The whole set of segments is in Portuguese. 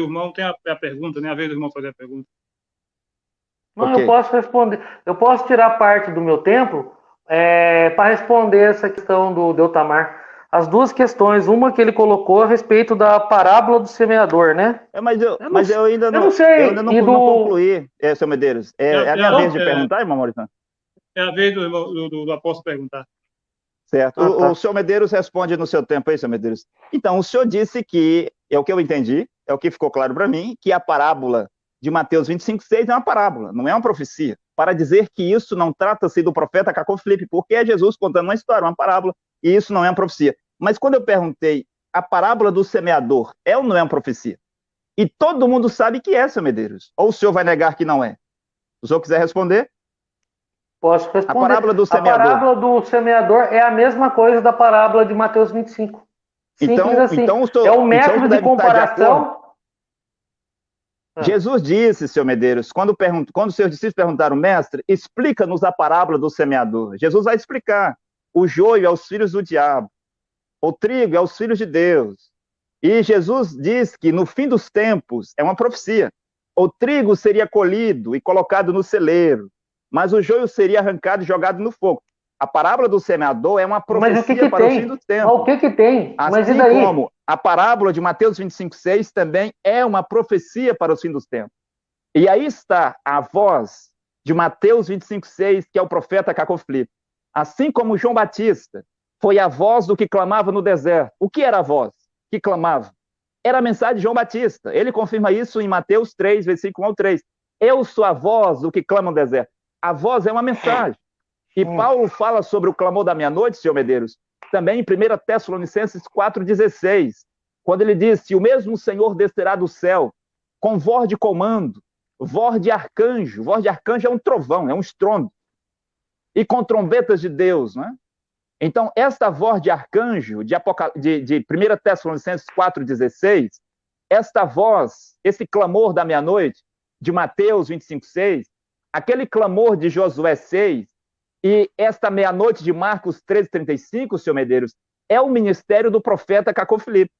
irmão tem a pergunta, né? A vez do irmão fazer a pergunta. Não, Ok. eu posso responder. Eu posso tirar parte do meu tempo para responder essa questão do Deltamar. As duas questões, uma que ele colocou a respeito da parábola do semeador, né? Mas eu, Eu não, mas eu não eu ainda sei. não, E não do. concluí, seu Medeiros. É, É a é, minha a- vez de Então, é, perguntar, irmão Maurício? é a vez do, irmão, do apóstolo perguntar. Certo. ah, O tá. senhor Medeiros responde no seu tempo aí, senhor Medeiros. Então, o senhor disse que, é o que eu entendi, é o que ficou claro para mim, que a parábola de Mateus 25:6 é uma parábola, não é uma profecia. Para dizer que isso não trata-se do profeta Cacó Filipe, porque é Jesus contando uma história, uma parábola, e isso não é uma profecia. Mas quando eu perguntei, a parábola do semeador é ou não é uma profecia? E todo mundo sabe que é, senhor Medeiros. Ou o senhor vai negar que não é? Se o senhor quiser responder, Posso a responder. parábola do A semeador. parábola do semeador é a mesma coisa da parábola de Mateus 25. Simples Então, assim. É um então o senhor método de deve estar de acordo. comparação. Ah, Jesus disse, senhor Medeiros, quando os seus discípulos perguntaram, mestre, explica-nos a parábola do semeador. Jesus vai explicar. O joio é os filhos do diabo, o trigo é os filhos de Deus. E Jesus diz que no fim dos tempos, é uma profecia, o trigo seria colhido e colocado no celeiro, mas o joio seria arrancado e jogado no fogo. A parábola do semeador é uma mas o que profecia que para o fim tem? dos Mas o tempos. que que tem? Mas e Assim daí? como a parábola de Mateus 25:6 também é uma profecia para o fim dos tempos. E aí está a voz de Mateus 25:6, que é o profeta Cacó Filipe. Assim como João Batista foi a voz do que clamava no deserto. O que era a voz que clamava? Era a mensagem de João Batista. Ele confirma isso em Mateus 3, versículo 1 ao 3. Eu sou a voz do que clama no deserto. A voz é uma mensagem. E Paulo fala sobre o clamor da meia-noite, senhor Medeiros, também em 1 Tessalonicenses 4,16, quando ele diz: se o mesmo Senhor descerá do céu com voz de comando, voz de arcanjo é um trovão, é um estrondo, e com trombetas de Deus, né? Então, esta voz de arcanjo, de 1 Tessalonicenses 4,16, esta voz, esse clamor da meia-noite, de Mateus 25:6, aquele clamor de Josué 6, e esta meia-noite de Marcos 13:35, senhor Medeiros, é o ministério do profeta Cacó Filipe.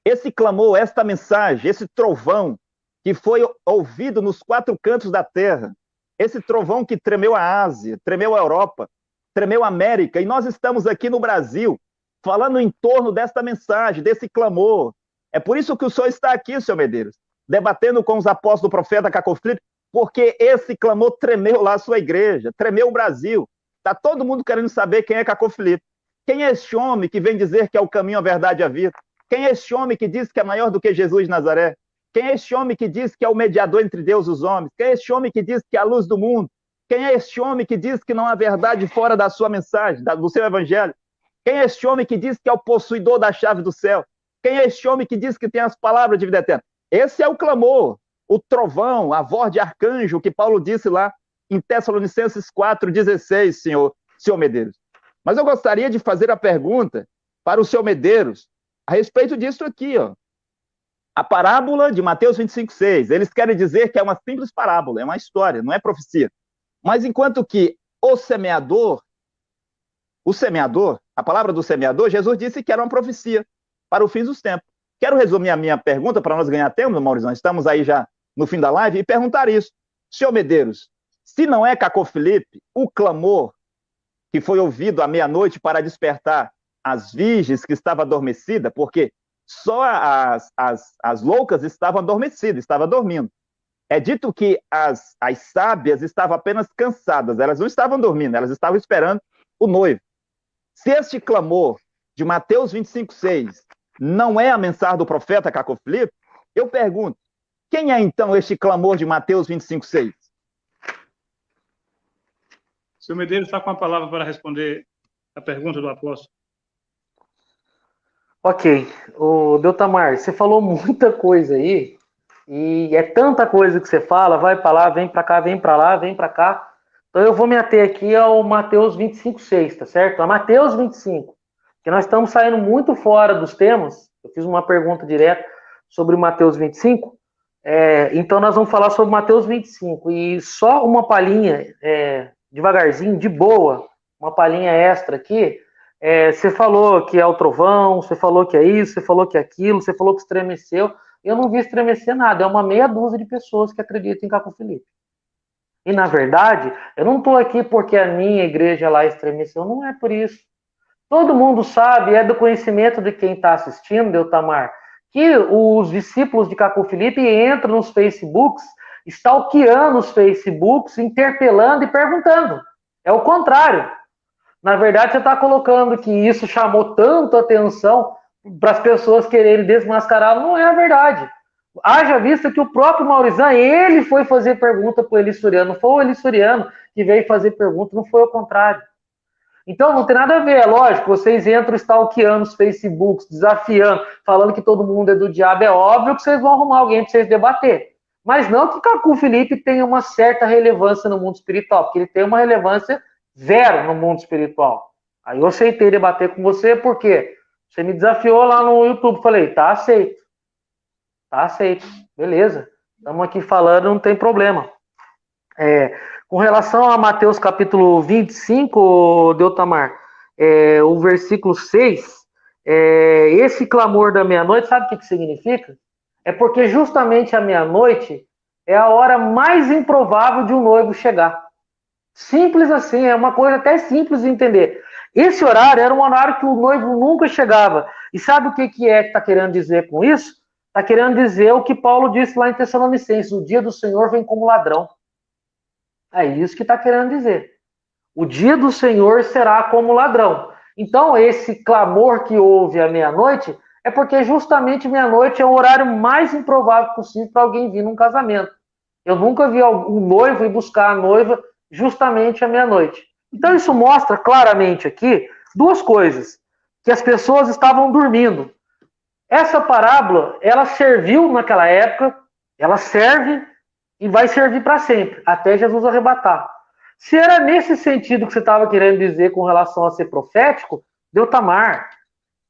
Esse clamor, esta mensagem, esse trovão que foi ouvido nos quatro cantos da terra, esse trovão que tremeu a Ásia, tremeu a Europa, tremeu a América, e nós estamos aqui no Brasil falando em torno desta mensagem, desse clamor. É por isso que o senhor está aqui, senhor Medeiros, debatendo com os apóstolos do profeta Cacó Filipe, porque esse clamor tremeu lá a sua igreja, tremeu o Brasil. Está todo mundo querendo saber quem é Cacó Filipe. Quem é esse homem que vem dizer que é o caminho, a verdade e a vida? Quem é esse homem que diz que é maior do que Jesus de Nazaré? Quem é esse homem que diz que é o mediador entre Deus e os homens? Quem é esse homem que diz que é a luz do mundo? Quem é esse homem que diz que não há verdade fora da sua mensagem, do seu evangelho? Quem é esse homem que diz que é o possuidor da chave do céu? Quem é esse homem que diz que tem as palavras de vida eterna? Esse é o clamor, o trovão, a voz de arcanjo que Paulo disse lá em Tessalonicenses 4,16, senhor Medeiros. Mas eu gostaria de fazer a pergunta para o senhor Medeiros a respeito disso aqui, ó. A parábola de Mateus 25:6, eles querem dizer que é uma simples parábola, é uma história, não é profecia. Mas enquanto que o semeador, a palavra do semeador, Jesus disse que era uma profecia para o fim dos tempos. Quero resumir a minha pergunta para nós ganhar tempo, Maurizão. Estamos aí já no fim da live, e perguntar isso. Senhor Medeiros, se não é Cacó Filipe, o clamor que foi ouvido à meia-noite para despertar as virgens que estavam adormecidas, porque só as loucas estavam adormecidas, estavam dormindo. É dito que as sábias estavam apenas cansadas, elas não estavam dormindo, elas estavam esperando o noivo. Se este clamor de Mateus 25:6 não é a mensagem do profeta Cacó Filipe, eu pergunto, quem é então este clamor de Mateus 25:6? O senhor Medeiros está com a palavra para responder a pergunta do apóstolo. Ok. O Deltamar, você falou muita coisa aí, e é tanta coisa que você fala, vai para lá, vem para cá, vem para lá, vem para cá. Então eu vou me ater aqui ao Mateus 25:6, tá certo? A Mateus 25, que nós estamos saindo muito fora dos temas. Eu fiz uma pergunta direta sobre o Mateus 25, então nós vamos falar sobre Mateus 25, e só uma palhinha, devagarzinho, de boa, uma palhinha extra aqui. Você falou que é o trovão, você falou que é isso, você falou que é aquilo, você falou que estremeceu. eu não vi estremecer nada. É uma meia dúzia de pessoas que acreditam em Caco Felipe. E, na verdade, eu não estou aqui porque a minha igreja lá estremeceu. Não é por isso. Todo mundo sabe, é do conhecimento de quem está assistindo, Deltamar, que os discípulos de Caco Felipe entram nos Facebooks, stalkeando os Facebooks, interpelando e perguntando. É o contrário. Na verdade, você está colocando que isso chamou tanto atenção para as pessoas quererem desmascará-lo. Não é a verdade. Haja vista que o próprio Maurizão, ele foi fazer pergunta para o Eli Soriano. Não foi o Eli Soriano que veio fazer pergunta, não foi o contrário. Então, não tem nada a ver, é lógico, vocês entram stalkeando os Facebooks, desafiando, falando que todo mundo é do diabo, é óbvio que vocês vão arrumar alguém para vocês debater. Mas não que Caco Felipe tenha uma certa relevância no mundo espiritual, porque ele tem uma relevância zero no mundo espiritual. Aí eu aceitei debater com você, porque você me desafiou lá no YouTube, falei, tá aceito. Tá aceito, beleza. Estamos aqui falando, não tem problema. Com relação a Mateus capítulo 25, Deltamar, o versículo 6, esse clamor da meia-noite, sabe o que significa? É porque justamente a meia-noite é a hora mais improvável de um noivo chegar. Simples assim, é uma coisa até simples de entender. Esse horário era um horário que o noivo nunca chegava. E sabe o que está querendo dizer com isso? Está querendo dizer o que Paulo disse lá em Tessalonicenses: o dia do Senhor vem como ladrão. É isso que está querendo dizer. O dia do Senhor será como ladrão. Então, esse clamor que houve à meia-noite é porque justamente meia-noite é o horário mais improvável possível para alguém vir num casamento. Eu nunca vi um noivo ir buscar a noiva justamente à meia-noite. Então, isso mostra claramente aqui duas coisas: que as pessoas estavam dormindo. Essa parábola, ela serviu naquela época, ela serve e vai servir para sempre, até Jesus arrebatar. Se era nesse sentido que você estava querendo dizer com relação a ser profético, Deltamar,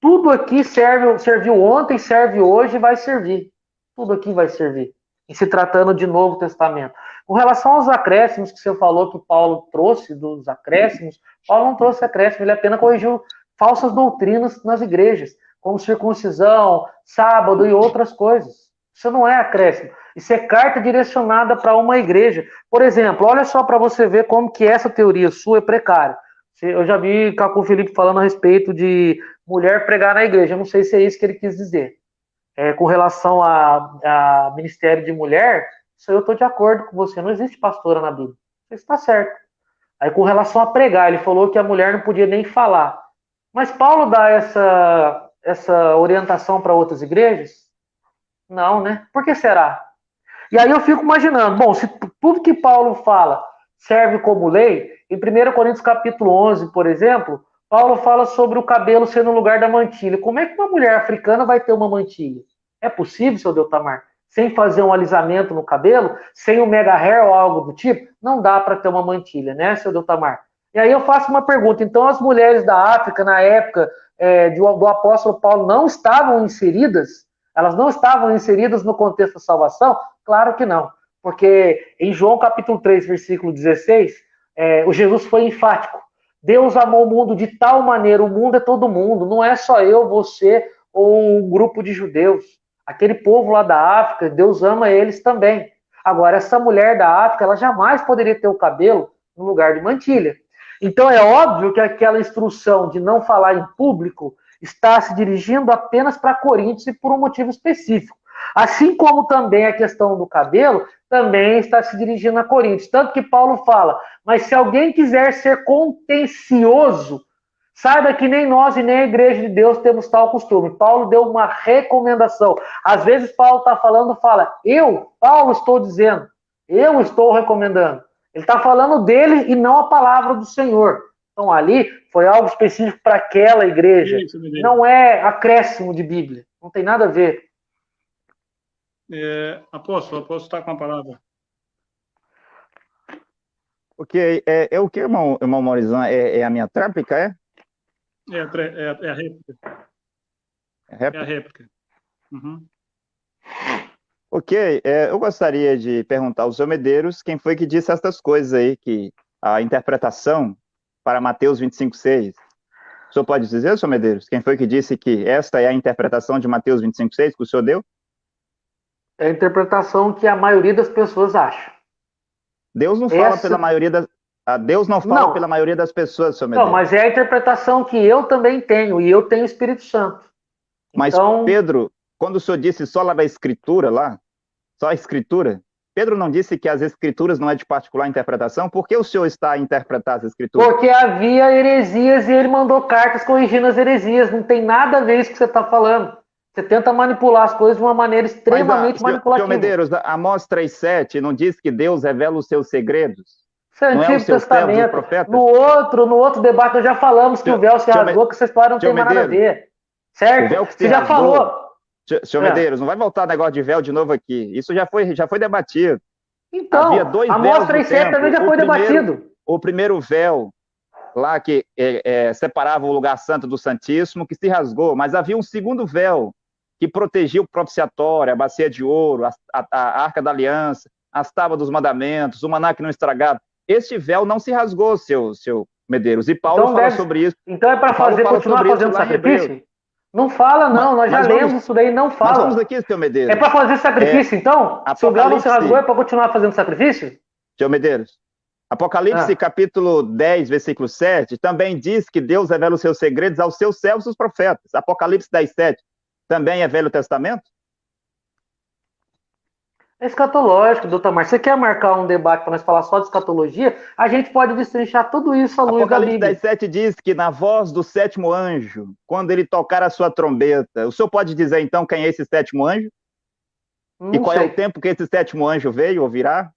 tudo aqui serviu ontem, serve hoje e vai servir. Tudo aqui vai servir. E se tratando de Novo Testamento. Com relação aos acréscimos que você falou que Paulo trouxe, dos acréscimos, Paulo não trouxe acréscimo, ele apenas corrigiu falsas doutrinas nas igrejas, como circuncisão, sábado e outras coisas. Isso não é acréscimo. Isso é carta direcionada para uma igreja. Por exemplo, olha só para você ver como que essa teoria sua é precária. Eu já vi Caco Felipe falando a respeito de mulher pregar na igreja. Eu não sei se é isso que ele quis dizer. Com relação a ministério de mulher, isso eu estou de acordo com você. Não existe pastora na Bíblia. Isso está certo. Aí, com relação a pregar, ele falou que a mulher não podia nem falar. Mas Paulo dá essa orientação para outras igrejas? Não, né? Por que será? E aí eu fico imaginando, bom, se tudo que Paulo fala serve como lei, em 1 Coríntios capítulo 11, por exemplo, Paulo fala sobre o cabelo ser no lugar da mantilha. Como é que uma mulher africana vai ter uma mantilha? É possível, seu Deltamar? Sem fazer um alisamento no cabelo? Sem um mega hair ou algo do tipo? Não dá para ter uma mantilha, né, seu Deltamar? E aí eu faço uma pergunta. Então as mulheres da África, na época do apóstolo Paulo, não estavam inseridas? Elas não estavam inseridas no contexto da salvação? Claro que não. Porque em João capítulo 3, versículo 16, o Jesus foi enfático. Deus amou o mundo de tal maneira, o mundo é todo mundo, não é só eu, você ou um grupo de judeus. Aquele povo lá da África, Deus ama eles também. Agora, essa mulher da África, ela jamais poderia ter o cabelo no lugar de mantilha. Então, é óbvio que aquela instrução de não falar em público está se dirigindo apenas para Coríntios e por um motivo específico. Assim como também a questão do cabelo também está se dirigindo a Coríntios. Tanto que Paulo fala, mas se alguém quiser ser contencioso, saiba que nem nós e nem a igreja de Deus temos tal costume. Paulo deu uma recomendação. Às vezes Paulo está falando, fala, Paulo, estou dizendo, eu estou recomendando. Ele está falando dele e não a palavra do Senhor. Então ali foi algo específico para aquela igreja. Não é acréscimo de Bíblia. Não tem nada a ver. Apóstolo está com a palavra. Ok, o que, irmão Maurizão? É a minha tréplica, é? É a réplica. É a réplica. Uhum. Ok, eu gostaria de perguntar ao senhor Medeiros quem foi que disse essas coisas aí, que a interpretação para Mateus 25:6. O senhor pode dizer, senhor Medeiros, quem foi que disse que esta é a interpretação de Mateus 25:6 que o senhor deu? É a interpretação que a maioria das pessoas acha. Deus não fala pela maioria das... Deus não fala pela maioria das pessoas, senhor Medeiros. Não, mas é a interpretação que eu também tenho, e eu tenho o Espírito Santo. Mas, então... Pedro, quando o senhor disse só lá da Escritura, só a Escritura, Pedro não disse que as Escrituras não é de particular interpretação? Por que o senhor está a interpretar as Escrituras? Porque havia heresias e ele mandou cartas corrigindo as heresias. Não tem nada a ver isso que você está falando. Você tenta manipular as coisas de uma maneira extremamente manipulativa. Senhor Medeiros, Amós 3,7 não diz que Deus revela os seus segredos? Isso é não Antigo é os seus Testamento. No outro debate nós já falamos que o véu se rasgou, que essa história não tem mais nada a ver. Certo? Você já falou. Senhor Medeiros, não vai voltar negócio de véu de novo aqui. Isso já foi debatido. Então, havia dois Amós 3,7 também já foi debatido. O primeiro véu, lá que separava o lugar santo do Santíssimo, que se rasgou, mas havia um segundo véu que protegia o propiciatório, a bacia de ouro, a arca da aliança, as tábuas dos mandamentos, o maná que não estragava. Este véu não se rasgou, seu Medeiros. E Paulo fala sobre isso. Então é para continuar fazendo sacrifício? Não fala, não. Nós já lemos isso daí, não fala. Nós vamos aqui, seu Medeiros. É para fazer sacrifício, então? Se o véu não se rasgou, é para continuar fazendo sacrifício? Seu Medeiros, Apocalipse capítulo 10, versículo 7, também diz que Deus revela os seus segredos aos seus servos, os profetas. Apocalipse 10, 7 também é Velho Testamento? É escatológico, doutor Márcio. Você quer marcar um debate para nós falar só de escatologia? A gente pode destrinchar tudo isso à luz da Bíblia. Apocalipse 10, 7 diz que na voz do sétimo anjo, quando ele tocar a sua trombeta, o senhor pode dizer então quem é esse sétimo anjo? E qual é o tempo que esse sétimo anjo veio ou virá?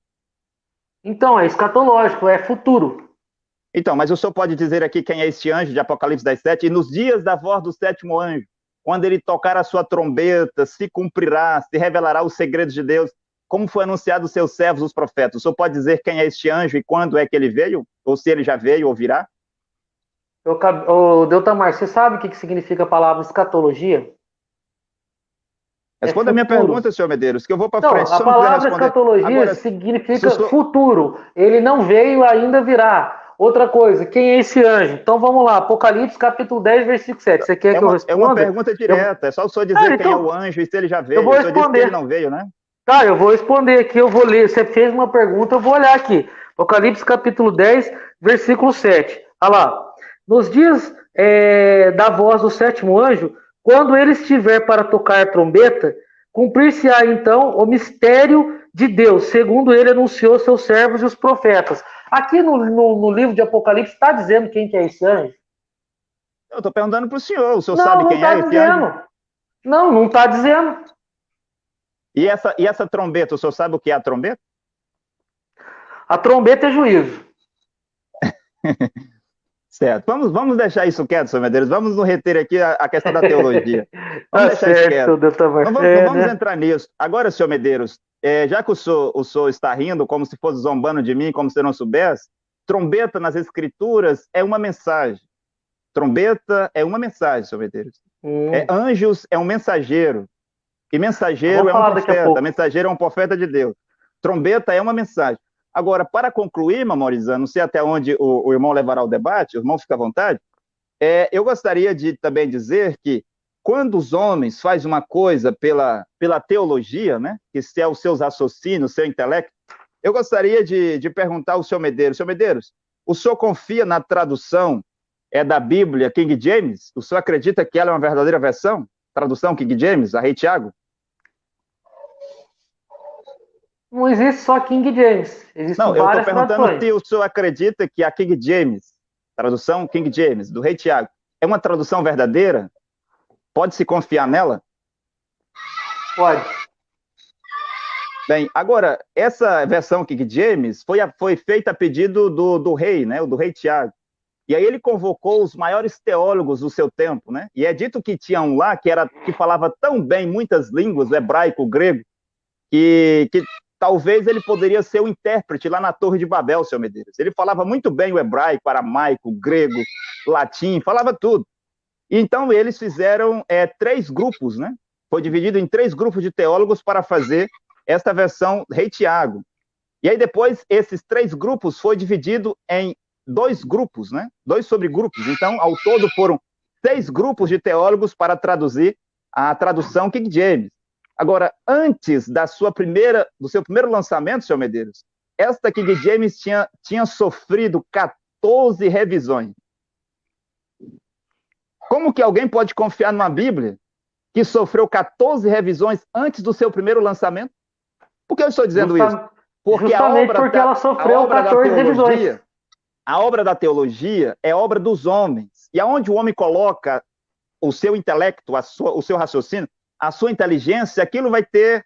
Então, é escatológico, é futuro. Então, mas o senhor pode dizer aqui quem é este anjo de Apocalipse 10, 7? E nos dias da voz do sétimo anjo, quando ele tocar a sua trombeta, se cumprirá, se revelará os segredos de Deus, como foi anunciado aos seus servos, os profetas. O senhor pode dizer quem é este anjo e quando é que ele veio? Ou se ele já veio ou virá? Deltamar, você sabe o que significa a palavra escatologia? Responda a minha pergunta, senhor Medeiros, que eu vou para frente. A palavra escatologia significa futuro. Ele não veio, ainda virá. Outra coisa, quem é esse anjo? Então vamos lá, Apocalipse capítulo 10, versículo 7. Você quer que eu responda? É uma pergunta direta, é só o senhor dizer quem é o anjo e se ele já veio. Eu vou responder. O senhor disse que ele não veio, né? Tá, eu vou responder aqui, eu vou ler. Você fez uma pergunta, eu vou olhar aqui. Apocalipse capítulo 10, versículo 7. Olha lá. Nos dias da voz do sétimo anjo, quando ele estiver para tocar a trombeta, cumprir-se-á então o mistério de Deus, segundo ele anunciou seus servos e os profetas. Aqui no livro de Apocalipse está dizendo quem que é esse anjo? Eu estou perguntando para o senhor sabe quem é esse anjo? Não está dizendo. E essa trombeta, o senhor sabe o que é a trombeta? A trombeta é juízo. Certo. Vamos deixar isso quieto, senhor Medeiros. Vamos nos reter aqui a questão da teologia. Vamos deixar isso quieto. Não vamos entrar nisso. Agora, senhor Medeiros, já que o senhor está rindo como se fosse zombando de mim, como se eu não soubesse, trombeta nas Escrituras é uma mensagem. Trombeta é uma mensagem, senhor Medeiros. Anjos é um mensageiro. E mensageiro é um profeta. Mensageiro é um profeta de Deus. Trombeta é uma mensagem. Agora, para concluir, Mamorizano, não sei até onde o irmão levará o debate, o irmão fica à vontade, eu gostaria de também dizer que quando os homens fazem uma coisa pela teologia, né, que é os seus raciocínios, o seu intelecto, eu gostaria de perguntar ao senhor Medeiros. Senhor Medeiros, o senhor confia na tradução da Bíblia King James? O senhor acredita que ela é uma verdadeira versão? Tradução King James, a Rei Tiago? Não existe só King James. Existem várias traduções. Eu estou perguntando se o senhor acredita que a King James, tradução King James, do Rei Tiago, é uma tradução verdadeira? Pode-se confiar nela? Pode. Bem, agora, essa versão King James foi feita a pedido do rei, né, do Rei Tiago. E aí ele convocou os maiores teólogos do seu tempo, né? E é dito que tinha um lá que falava tão bem muitas línguas, o hebraico, o grego, que talvez ele poderia ser o intérprete lá na Torre de Babel, senhor Medeiros. Ele falava muito bem o hebraico, aramaico, grego, latim, falava tudo. E então eles fizeram 3 grupos, né? Foi dividido em 3 grupos de teólogos para fazer esta versão Rei Tiago. E aí depois esses 3 grupos foi dividido em 2 grupos, né? 2 sobregrupos. Então, ao todo foram 6 grupos de teólogos para traduzir a tradução King James. Agora, antes do seu primeiro lançamento, senhor Medeiros, esta King James tinha sofrido 14 revisões. Como que alguém pode confiar numa Bíblia que sofreu 14 revisões antes do seu primeiro lançamento? Por que eu estou dizendo isso? Porque ela sofreu 14 revisões. A obra da teologia é obra dos homens. E aonde o homem coloca o seu intelecto, o seu raciocínio, a sua inteligência, aquilo vai ter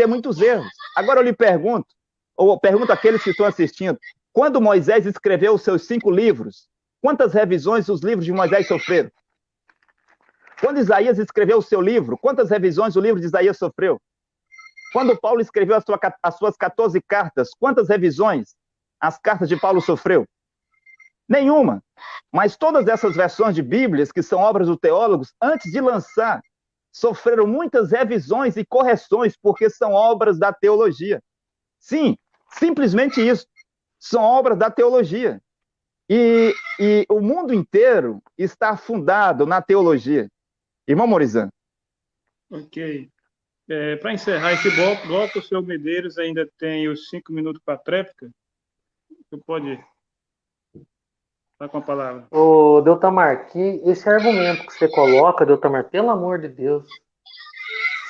muitos erros. Agora eu lhe pergunto, ou pergunto àqueles que estão assistindo, quando Moisés escreveu os seus 5 livros, quantas revisões os livros de Moisés sofreram? Quando Isaías escreveu o seu livro, quantas revisões o livro de Isaías sofreu? Quando Paulo escreveu as suas 14 cartas, quantas revisões as cartas de Paulo sofreu? Nenhuma. Mas todas essas versões de Bíblias, que são obras dos teólogos, antes de lançar, sofreram muitas revisões e correções, porque são obras da teologia. Sim, simplesmente isso. São obras da teologia. E o mundo inteiro está fundado na teologia. Irmão Morizan. Ok. Para encerrar esse bloco, o senhor Medeiros ainda tem os 5 minutos para a tréplica. Você pode estar com a palavra. Ô, Deltamar, que esse argumento que você coloca, Deltamar, pelo amor de Deus,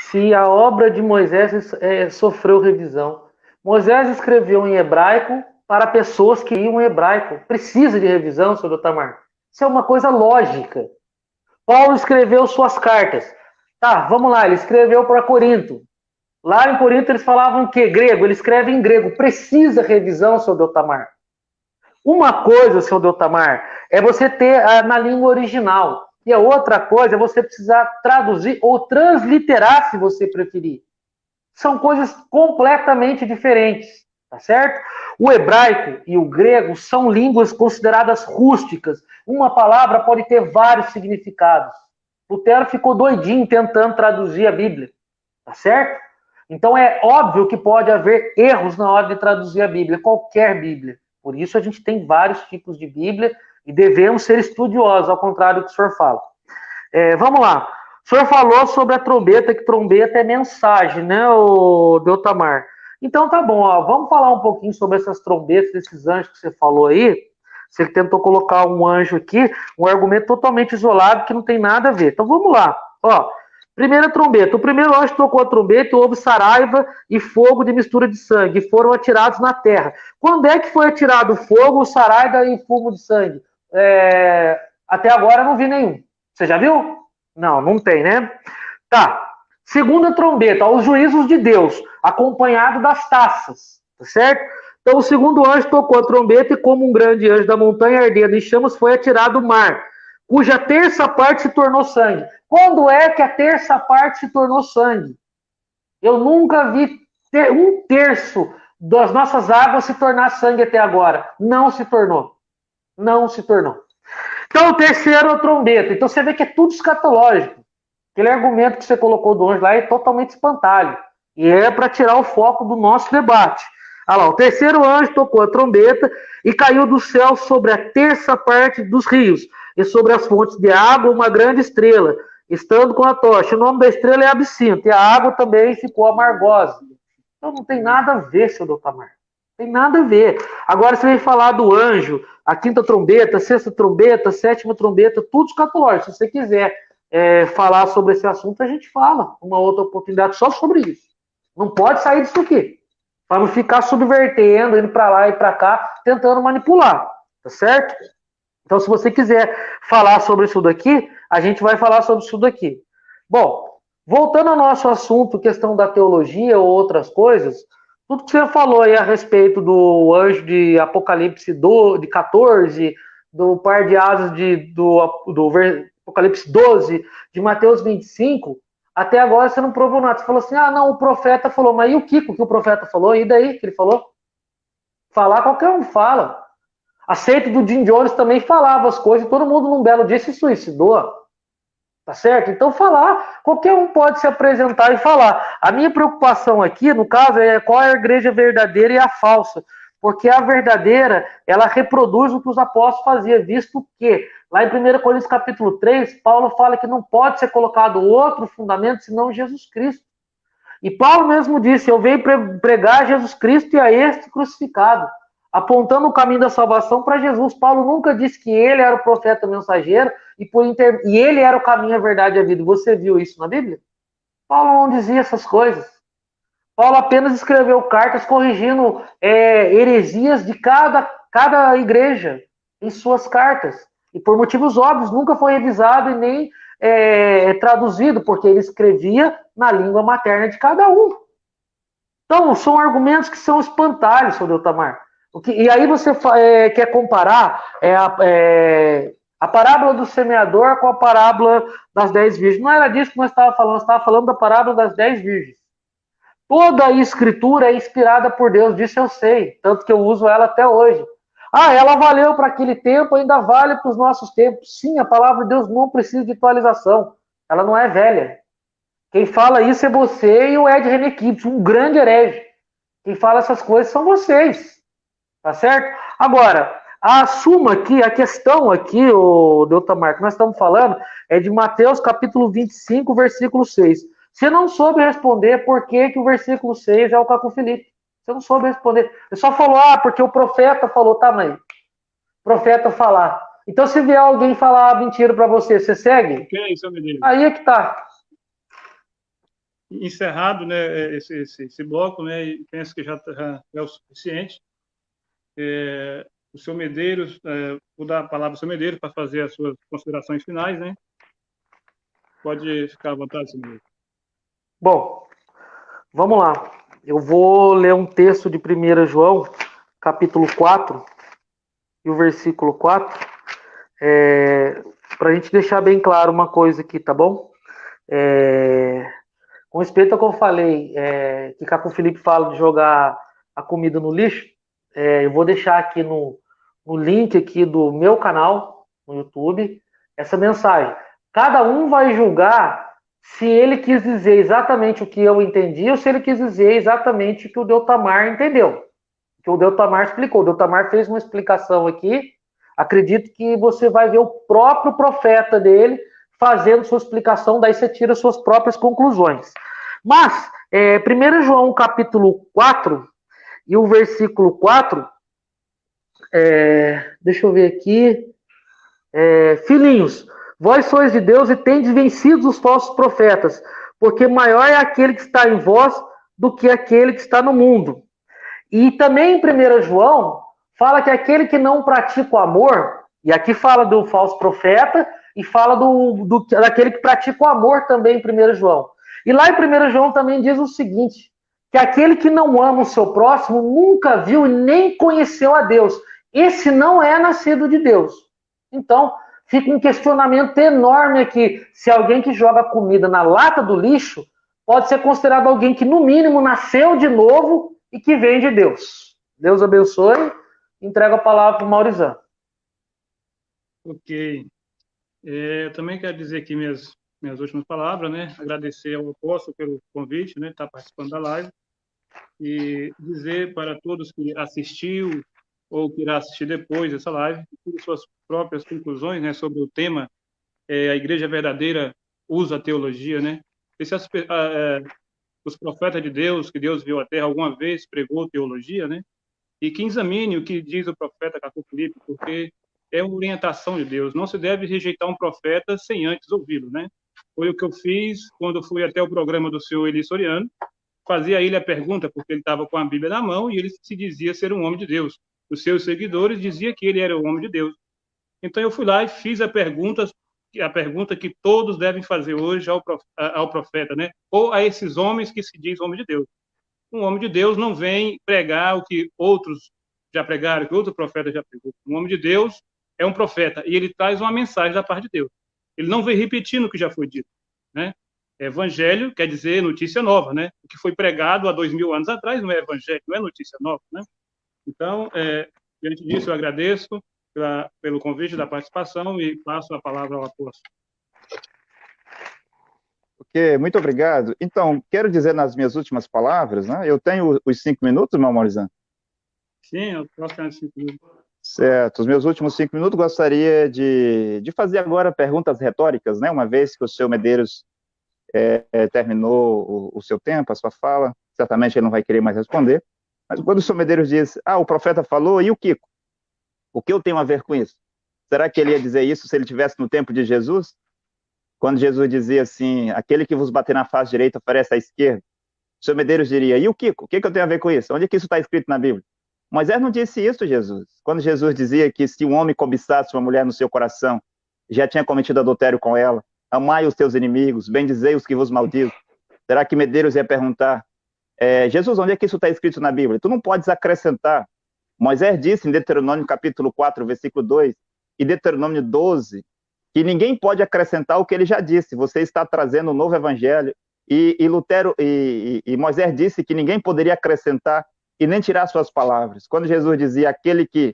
se a obra de Moisés sofreu revisão, Moisés escreveu em hebraico para pessoas que iam em hebraico. Precisa de revisão, senhor Deltamar? Isso é uma coisa lógica. Paulo escreveu suas cartas. Tá, vamos lá, ele escreveu para Corinto. Lá em Corinto eles falavam que grego, ele escreve em grego. Precisa revisão, seu Deltamar. Uma coisa, seu Deltamar, é você ter na língua original. E a outra coisa é você precisar traduzir ou transliterar, se você preferir. São coisas completamente diferentes, tá certo? O hebraico e o grego são línguas consideradas rústicas. Uma palavra pode ter vários significados. Lutero ficou doidinho tentando traduzir a Bíblia, tá certo? Então é óbvio que pode haver erros na hora de traduzir a Bíblia, qualquer Bíblia. Por isso a gente tem vários tipos de Bíblia e devemos ser estudiosos, ao contrário do que o senhor fala. Vamos lá. O senhor falou sobre a trombeta, que trombeta é mensagem, né, Deltamar? Então tá bom, ó, vamos falar um pouquinho sobre essas trombetas, esses anjos que você falou aí. Você tentou colocar um anjo aqui, um argumento totalmente isolado que não tem nada a ver. Então vamos lá. Ó, primeira trombeta. O primeiro anjo tocou a trombeta e houve saraiva e fogo de mistura de sangue. E foram atirados na terra. Quando é que foi atirado o fogo, saraiva e fogo de sangue? Até agora eu não vi nenhum. Você já viu? Não, não tem, né? Tá. Segunda trombeta, os juízos de Deus, acompanhado das taças, tá certo? Então o segundo anjo tocou a trombeta e como um grande anjo da montanha ardendo em chamas foi atirado ao mar, cuja terça parte se tornou sangue. Quando é que a terça parte se tornou sangue? Eu nunca vi um terço das nossas águas se tornar sangue até agora. Não se tornou. Não se tornou. Então o terceiro é a trombeta. Então você vê que é tudo escatológico. Aquele argumento que você colocou do anjo lá é totalmente espantalho. E é para tirar o foco do nosso debate. Olha lá, o terceiro anjo tocou a trombeta e caiu do céu sobre a terça parte dos rios e sobre as fontes de água uma grande estrela, estando com a tocha. O nome da estrela é Absinto e a água também ficou amargosa. Então não tem nada a ver, seu Deltamar. Não tem nada a ver. Agora você vem falar do anjo, a quinta trombeta, a sexta trombeta, a sétima trombeta, tudo escatológico. Se você quiser falar sobre esse assunto, a gente fala. Uma outra oportunidade só sobre isso. Não pode sair disso aqui. Para não ficar subvertendo, indo para lá e para cá, tentando manipular. Tá certo? Então, se você quiser falar sobre isso daqui, a gente vai falar sobre isso daqui. Bom, voltando ao nosso assunto, questão da teologia ou outras coisas, tudo que você falou aí a respeito do anjo de Apocalipse 14, do par de asas do Apocalipse 12, de Mateus 25, até agora você não provou nada. Você falou assim, não, o profeta falou, mas e o que o profeta falou? E daí que ele falou? Falar qualquer um fala. A seita do Jim Jones também falava as coisas e todo mundo num belo dia se suicidou. Tá certo? Então falar, qualquer um pode se apresentar e falar. A minha preocupação aqui, no caso, é qual é a igreja verdadeira e a falsa. Porque a verdadeira, ela reproduz o que os apóstolos faziam, visto que, lá em 1 Coríntios capítulo 3, Paulo fala que não pode ser colocado outro fundamento senão Jesus Cristo. E Paulo mesmo disse: eu venho pregar Jesus Cristo e a este crucificado, apontando o caminho da salvação para Jesus. Paulo nunca disse que ele era o profeta mensageiro e ele era o caminho, a verdade e a vida. Você viu isso na Bíblia? Paulo não dizia essas coisas. Paulo apenas escreveu cartas corrigindo heresias de cada igreja em suas cartas. E por motivos óbvios, nunca foi revisado e nem traduzido, porque ele escrevia na língua materna de cada um. Então, são argumentos que são espantalhos, seu Deltamar. E aí você quer comparar a parábola do semeador com a parábola das 10 virgens. Não era disso que nós estávamos falando da parábola das 10 virgens. Toda a escritura é inspirada por Deus, disso eu sei, tanto que eu uso ela até hoje. Ela valeu para aquele tempo, ainda vale para os nossos tempos. Sim, a palavra de Deus não precisa de atualização, ela não é velha. Quem fala isso é você e o Ed Renekiewicz, um grande herege. Quem fala essas coisas são vocês, tá certo? Agora, assuma aqui, a questão aqui, o Deltamar, que nós estamos falando, é de Mateus capítulo 25, versículo 6. Você não soube responder por que o versículo 6 é o Caco Felipe. Você não soube responder. Você só falou, porque o profeta falou, tá, mãe? O profeta falar. Então, se vier alguém falar mentira para você, você segue? Ok, seu menino. Aí é que tá. Encerrado, né, esse bloco, né, e penso que já é o suficiente. O senhor Medeiros, vou dar a palavra ao senhor Medeiros para fazer as suas considerações finais, né? Pode ficar à vontade, senhor Medeiros. Bom, vamos lá. Eu vou ler um texto de 1 João, capítulo 4, e o versículo 4, para a gente deixar bem claro uma coisa aqui, tá bom? Com respeito ao que eu falei, que Caco Felipe fala de jogar a comida no lixo, eu vou deixar aqui no link aqui do meu canal, no YouTube, essa mensagem. Cada um vai julgar se ele quis dizer exatamente o que eu entendi ou se ele quis dizer exatamente o que o Deltamar entendeu. O que o Deltamar explicou. O Deltamar fez uma explicação aqui. Acredito que você vai ver o próprio profeta dele fazendo sua explicação, daí você tira suas próprias conclusões. Mas, 1 João capítulo 4 e o versículo 4, deixa eu ver aqui. Filhinhos, vós sois de Deus e tendes vencido os falsos profetas, porque maior é aquele que está em vós do que aquele que está no mundo. E também em 1 João, fala que aquele que não pratica o amor, e aqui fala do falso profeta, e fala daquele que pratica o amor também em 1 João. E lá em 1 João também diz o seguinte, que aquele que não ama o seu próximo nunca viu e nem conheceu a Deus. Esse não é nascido de Deus. Então, fica um questionamento enorme aqui. Se alguém que joga comida na lata do lixo pode ser considerado alguém que, no mínimo, nasceu de novo e que vem de Deus. Deus abençoe. Entrego a palavra para o Maurizão. Ok. Eu também quero dizer aqui minhas últimas palavras, né? Agradecer ao apóstolo pelo convite, né? Estar participando da live. E dizer para todos que assistiu ou que irá assistir depois dessa live, tire suas próprias conclusões, né, sobre o tema, a Igreja Verdadeira usa a teologia, né? E se os profetas de Deus, que Deus viu a terra, alguma vez pregou teologia, né? E que examine o que diz o profeta Caco Felipe, porque é uma orientação de Deus. Não se deve rejeitar um profeta sem antes ouvi-lo, né? Foi o que eu fiz quando fui até o programa do senhor Eli Soriano, fazia a ele a pergunta, porque ele estava com a Bíblia na mão e ele se dizia ser um homem de Deus. Os seus seguidores diziam que ele era o homem de Deus. Então eu fui lá e fiz a pergunta que todos devem fazer hoje ao profeta, né? Ou a esses homens que se diz homem de Deus. Um homem de Deus não vem pregar o que outros já pregaram, que outro profeta já pregou. Um homem de Deus é um profeta e ele traz uma mensagem da parte de Deus. Ele não vem repetindo o que já foi dito, né? Evangelho quer dizer notícia nova, né? O que foi pregado há 2000 anos atrás não é evangelho, não é notícia nova, né? Então, diante disso, eu agradeço pelo convite da participação e passo a palavra ao apóstolo. Ok, muito obrigado. Então, quero dizer nas minhas últimas palavras, né? Eu tenho os 5 minutos, meu Maurizão? Sim, eu posso ter 5 minutos. Certo, os meus últimos 5 minutos gostaria de fazer agora perguntas retóricas, né? Uma vez que o senhor Medeiros terminou o seu tempo, a sua fala, certamente ele não vai querer mais responder, mas quando o senhor Medeiros diz, o profeta falou, e o Kiko? O que eu tenho a ver com isso? Será que ele ia dizer isso se ele estivesse no tempo de Jesus? Quando Jesus dizia assim, aquele que vos bater na face direita oferece à esquerda, o senhor Medeiros diria, e o Kiko? O que eu tenho a ver com isso? Onde é que isso está escrito na Bíblia? Moisés não disse isso, Jesus. Quando Jesus dizia que se um homem cobiçasse uma mulher no seu coração, já tinha cometido adultério com ela, amai os teus inimigos, bendizei os que vos maldizem. Será que Medeiros ia perguntar, Jesus, onde é que isso está escrito na Bíblia? Tu não podes acrescentar. Moisés disse em Deuteronômio capítulo 4, versículo 2, e Deuteronômio 12, que ninguém pode acrescentar o que ele já disse. Você está trazendo um novo evangelho. E Moisés disse que ninguém poderia acrescentar e nem tirar suas palavras. Quando Jesus dizia, aquele que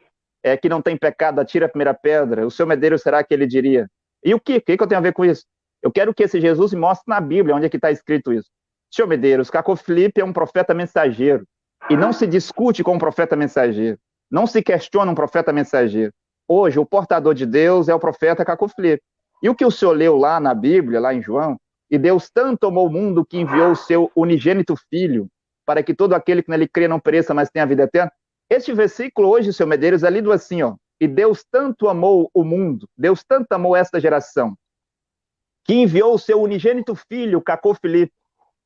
não tem pecado, atira a primeira pedra, o seu Medeiros, será que ele diria? E o que eu tenho a ver com isso? Eu quero que esse Jesus me mostre na Bíblia onde é que está escrito isso. Senhor Medeiros, Caco Felipe é um profeta mensageiro, e não se discute com um profeta mensageiro, não se questiona um profeta mensageiro. Hoje, o portador de Deus é o profeta Caco Felipe. E o que o senhor leu lá na Bíblia, lá em João, e Deus tanto amou o mundo que enviou o seu unigênito Filho, para que todo aquele que nele crê não pereça, mas tenha a vida eterna. Este versículo hoje, senhor Medeiros, é lido assim, e Deus tanto amou o mundo, Deus tanto amou esta geração, que enviou o seu unigênito Filho, Caco Felipe,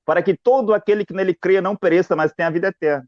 para que todo aquele que nele crê não pereça, mas tenha a vida eterna.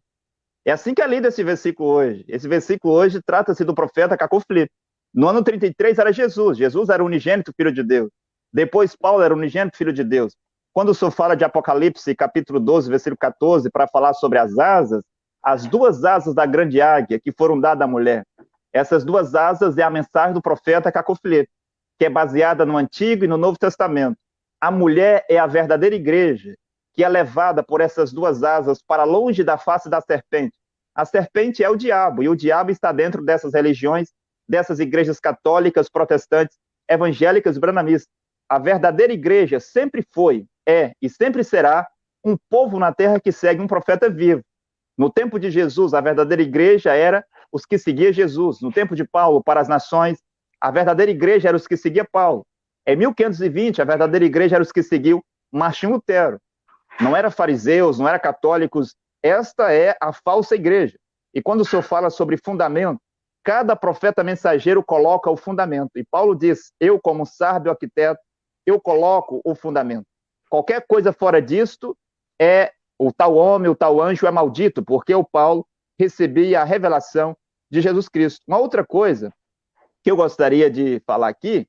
É assim que é lido esse versículo hoje. Esse versículo hoje trata-se do profeta Caco Felipe. No ano 33 era Jesus. Jesus era o unigênito Filho de Deus. Depois Paulo era o unigênito Filho de Deus. Quando o senhor fala de Apocalipse, capítulo 12, versículo 14, para falar sobre as asas, as duas asas da grande águia que foram dadas à mulher, essas duas asas é a mensagem do profeta Caco Felipe, que é baseada no Antigo e no Novo Testamento. A mulher é a verdadeira igreja, que é levada por essas duas asas para longe da face da serpente. A serpente é o diabo, e o diabo está dentro dessas religiões, dessas igrejas católicas, protestantes, evangélicas e branamistas. A verdadeira igreja sempre foi, e sempre será um povo na terra que segue um profeta vivo. No tempo de Jesus, a verdadeira igreja era os que seguiam Jesus. No tempo de Paulo, para as nações, a verdadeira igreja era os que seguiam Paulo. Em 1520, a verdadeira igreja era os que seguiam Martinho Lutero. Não era fariseus, não era católicos. Esta é a falsa igreja. E quando o senhor fala sobre fundamento, cada profeta mensageiro coloca o fundamento. E Paulo diz, eu como sábio arquiteto, eu coloco o fundamento. Qualquer coisa fora disto o tal homem, o tal anjo é maldito, porque o Paulo recebia a revelação de Jesus Cristo. Uma outra coisa que eu gostaria de falar aqui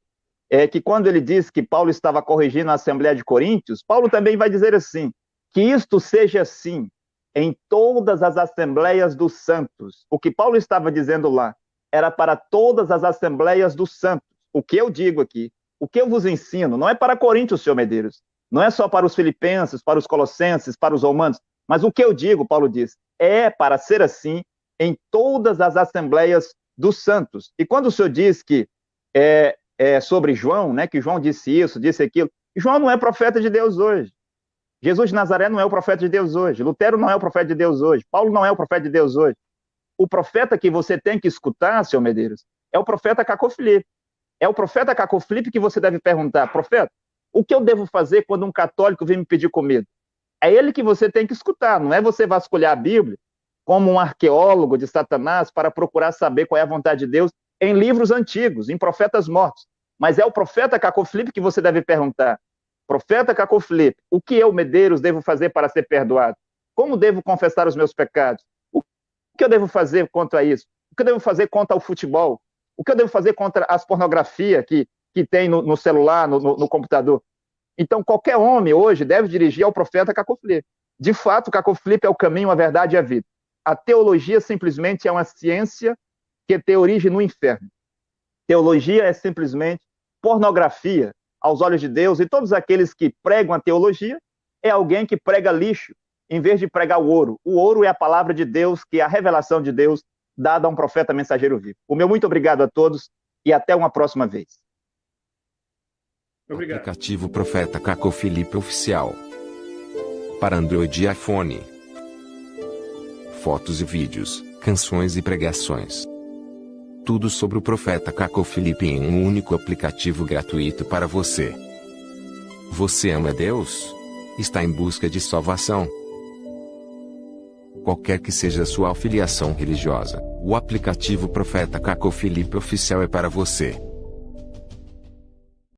é que quando ele diz que Paulo estava corrigindo a Assembleia de Coríntios, Paulo também vai dizer assim, que isto seja assim em todas as Assembleias dos Santos. O que Paulo estava dizendo lá era para todas as Assembleias dos Santos. O que eu digo aqui, o que eu vos ensino, não é para Coríntios, senhor Medeiros, não é só para os filipenses, para os colossenses, para os romanos, mas o que eu digo, Paulo diz, é para ser assim em todas as Assembleias dos Santos. E quando o senhor diz que sobre João, né, que João disse isso, disse aquilo, João não é profeta de Deus hoje. Jesus de Nazaré não é o profeta de Deus hoje. Lutero não é o profeta de Deus hoje. Paulo não é o profeta de Deus hoje. O profeta que você tem que escutar, senhor Medeiros, é o profeta Caco Felipe. É o profeta Caco Felipe que você deve perguntar, profeta, o que eu devo fazer quando um católico vem me pedir comida? É ele que você tem que escutar, não é você vasculhar a Bíblia como um arqueólogo de Satanás para procurar saber qual é a vontade de Deus em livros antigos, em profetas mortos. Mas é o profeta Caco Felipe que você deve perguntar. Profeta Caco Felipe, o que eu, Medeiros, devo fazer para ser perdoado? Como devo confessar os meus pecados? O que eu devo fazer contra isso? O que eu devo fazer contra o futebol? O que eu devo fazer contra as pornografias que tem no celular, no computador? Então, qualquer homem hoje deve dirigir ao profeta Caco Felipe. De fato, Caco Felipe é o caminho, a verdade e a vida. A teologia simplesmente é uma ciência que tem origem no inferno. Teologia é simplesmente pornografia aos olhos de Deus, e todos aqueles que pregam a teologia é alguém que prega lixo, em vez de pregar o ouro. O ouro é a palavra de Deus, que é a revelação de Deus dada a um profeta mensageiro vivo. O meu muito obrigado a todos e até uma próxima vez. Obrigado. Aplicativo Profeta Caco Felipe Oficial. Para Android e iPhone. Fotos e vídeos, canções e pregações. Tudo sobre o Profeta Caco Felipe em um único aplicativo gratuito para você. Você ama Deus? Está em busca de salvação? Qualquer que seja a sua afiliação religiosa, o aplicativo Profeta Caco Felipe Oficial é para você.